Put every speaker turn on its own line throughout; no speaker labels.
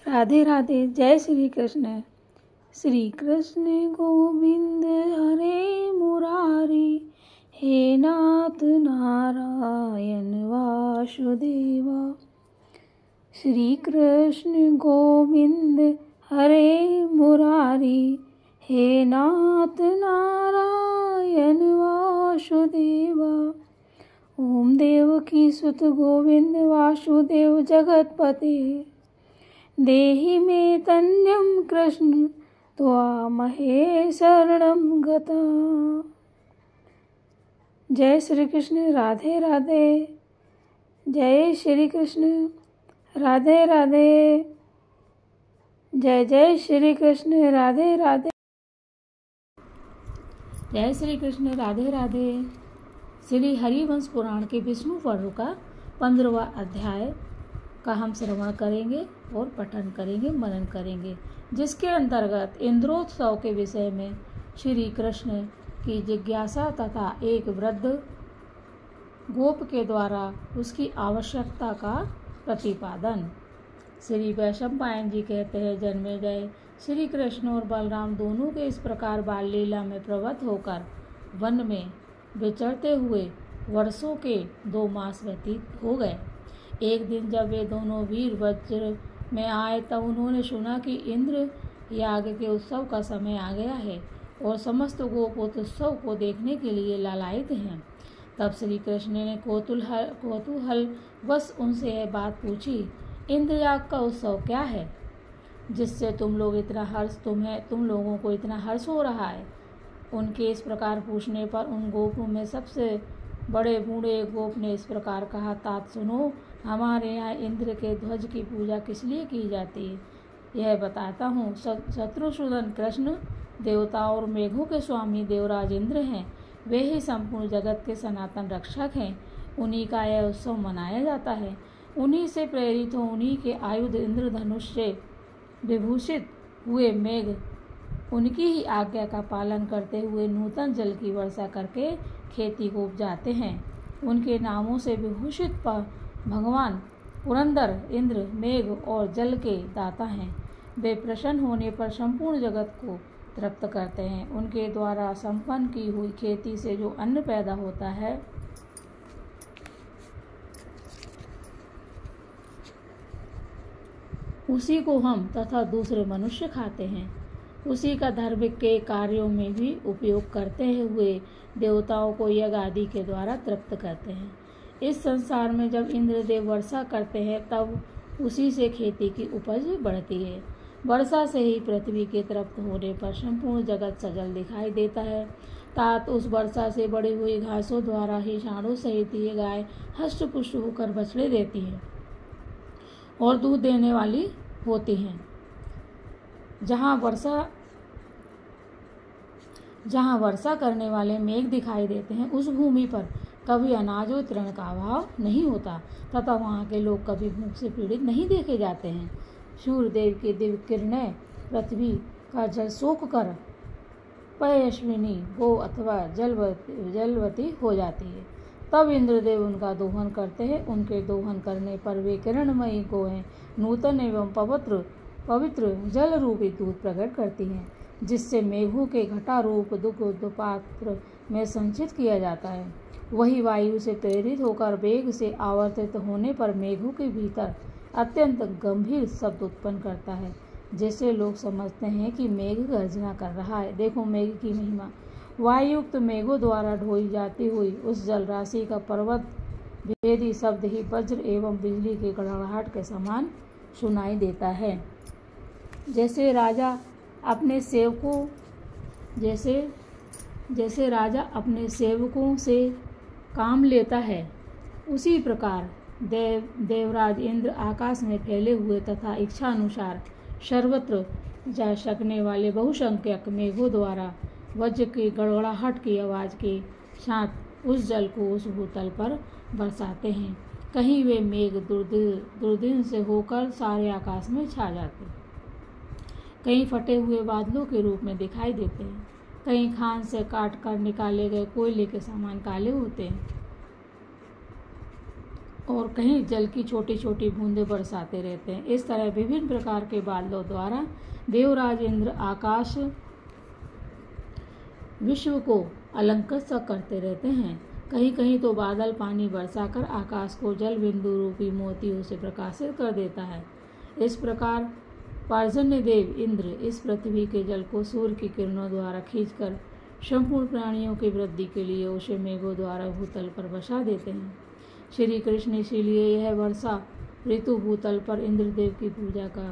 राधे राधे। जय श्री कृष्ण। श्री कृष्ण गोविंद हरे मुरारी, हे नाथ नारायण वासुदेवा। श्री कृष्ण गोविंद हरे मुरारी, हे नाथ नारायण वासुदेवा। ओम देवकी सुत गोविंद वासुदेव जगतपते, देहि मे तन्यं कृष्ण त्वामहे शरणं गता। जय श्री कृष्ण। राधे राधे। जय श्री कृष्ण। राधे राधे। जय जय श्री कृष्ण। राधे राधे। जय श्री कृष्ण। राधे राधे। श्री हरिवंश पुराण के विष्णु पर्व का 15वां अध्याय का हम श्रवण करेंगे और पठन करेंगे, मनन करेंगे, जिसके अंतर्गत इंद्रोत्सव के विषय में श्री कृष्ण की जिज्ञासा तथा एक वृद्ध गोप के द्वारा उसकी आवश्यकता का प्रतिपादन। श्री वैशंपायन जी कहते हैं, जन्मेजय श्री कृष्ण और बलराम दोनों के इस प्रकार बाल लीला में प्रवृत्त होकर वन में विचरते हुए वर्षों के 2 मास व्यतीत हो गए। एक दिन जब वे दोनों वीर वज्र में आए तब उन्होंने सुना कि इंद्र याग के उत्सव का समय आ गया है और समस्त गोप उत्सव को देखने के लिए लालायित हैं। तब श्री कृष्ण ने कौतूहल वश उनसे यह बात पूछी, इंद्र याग का उत्सव क्या है जिससे तुम लोगों को इतना हर्ष हो रहा है? उनके इस प्रकार पूछने पर उन गोपों में सबसे बड़े बूढ़े गोप ने इस प्रकार कहा, तात सुनो, हमारे यहाँ इंद्र के ध्वज की पूजा किस लिए की जाती है यह बताता हूँ। शत्रुसूदन कृष्ण देवताओं और मेघों के स्वामी देवराज इंद्र हैं। वे ही संपूर्ण जगत के सनातन रक्षक हैं। उन्हीं का यह उत्सव मनाया जाता है। उन्हीं से प्रेरित हो उन्हीं के आयुध इंद्रधनुष से विभूषित हुए मेघ उनकी ही आज्ञा का पालन करते हुए नूतन जल की वर्षा करके खेती को उपजाते हैं। उनके नामों से विभूषित भगवान पुरंदर, इंद्र, मेघ और जल के दाता हैं। वे प्रसन्न होने पर संपूर्ण जगत को तृप्त करते हैं। उनके द्वारा संपन्न की हुई खेती से जो अन्न पैदा होता है उसी को हम तथा दूसरे मनुष्य खाते हैं। उसी का धर्म के कार्यों में भी उपयोग करते हुए देवताओं को यज्ञ आदि के द्वारा तृप्त करते हैं। इस संसार में जब इंद्रदेव वर्षा करते हैं तब उसी से खेती की उपज बढ़ती है। वर्षा से ही पृथ्वी के तृप्त होने पर संपूर्ण जगत सजल दिखाई देता है। तात उस वर्षा से बढ़ी हुई घासों द्वारा ही सांडों सहित ये गाय हष्ट पुष्ट होकर बछड़े देती है और दूध देने वाली होती हैं। जहाँ वर्षा करने वाले मेघ दिखाई देते हैं उस भूमि पर कभी अनाज और तृण का अभाव नहीं होता तथा वहाँ के लोग कभी भूख से पीड़ित नहीं देखे जाते हैं। सूर्यदेव की दिव्य किरणें पृथ्वी का जल सोख कर पयस्विनी गो अथवा जलवती हो जाती है। तब इंद्रदेव उनका दोहन करते हैं। उनके दोहन करने पर वे किरणमयी गोएं नूतन एवं पवित्र जल रूपी दूध प्रकट करती हैं, जिससे मेघों के घटा रूप दुग्ध पात्र में संचित किया जाता है। वही वायु से प्रेरित होकर वेग से आवर्तित होने पर मेघों के भीतर अत्यंत गंभीर शब्द उत्पन्न करता है, जिससे लोग समझते हैं कि मेघ गर्जना कर रहा है। देखो मेघ की महिमा। वायुयुक्त मेघों द्वारा ढोई जाती हुई उस जल राशि का पर्वत भेदी शब्द ही वज्र एवं बिजली की गड़गड़ाहट के समान सुनाई देता है। जैसे राजा अपने सेवकों से काम लेता है, उसी प्रकार देवराज इंद्र आकाश में फैले हुए तथा इच्छा अनुसार सर्वत्र जा सकने वाले बहुसंख्यक मेघों द्वारा वज्र की गड़गड़ाहट की आवाज़ के साथ उस जल को उस भूतल पर बरसाते हैं। कहीं वे मेघ दुर्दिन से होकर सारे आकाश में छा जाते हैं, कहीं फटे हुए बादलों के रूप में दिखाई देते हैं, कहीं खान से काट कर निकाले गए कोयले के समान काले होते हैं। और कहीं जल की छोटी छोटी बूंदें बरसाते रहते हैं। इस तरह विभिन्न प्रकार के बादलों द्वारा देवराज इंद्र आकाश विश्व को अलंकृत करते रहते हैं। कहीं कहीं तो बादल पानी बरसाकर आकाश को जल बिंदु रूपी मोतियों से प्रकाशित कर देता है। इस प्रकार पर्जन्य देव इंद्र इस पृथ्वी के जल को सूर्य की किरणों द्वारा खींचकर संपूर्ण प्राणियों की वृद्धि के लिए उसे मेघों द्वारा भूतल पर बसा देते हैं। श्री कृष्ण इसीलिए यह वर्षा ऋतु भूतल पर इंद्रदेव की पूजा का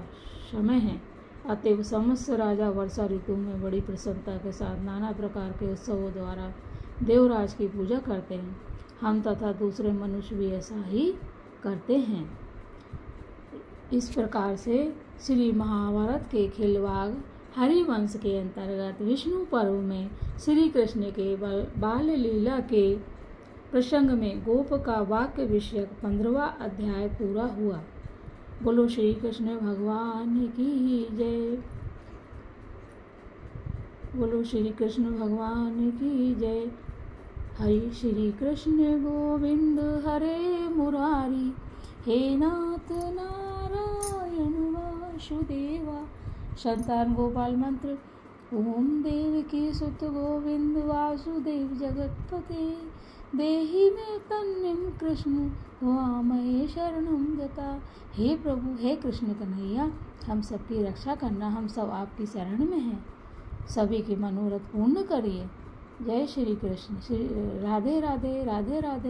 समय है। अतएव समस्त राजा वर्षा ऋतु में बड़ी प्रसन्नता के साथ नाना प्रकार के उत्सवों द्वारा देवराज की पूजा करते हैं। हम तथा दूसरे मनुष्य भी ऐसा ही करते हैं। इस प्रकार से श्री महाभारत के खिलवाड़ हरिवंश के अंतर्गत विष्णु पर्व में श्री कृष्ण के बाल लीला के प्रसंग में गोप का वाक्य विषयक 15वां अध्याय पूरा हुआ। बोलो श्री कृष्ण भगवान की जय। बोलो श्री कृष्ण भगवान की जय। हरि श्री कृष्ण गोविंद हरे मुरारी, हे नाथ नारायण वासुदेवा। संतान गोपाल मंत्र। ओम देवकी सुत गोविंद वासुदेव जगतपते, देहि में तन्निम कृष्ण त्वामये शरणं गता। हे प्रभु, हे कृष्ण कन्हैया, हम सबकी रक्षा करना, हम सब आपकी शरण में हैं। सभी के मनोरथ पूर्ण करिए। जय श्री कृष्ण। श्री राधे राधे राधे राधे।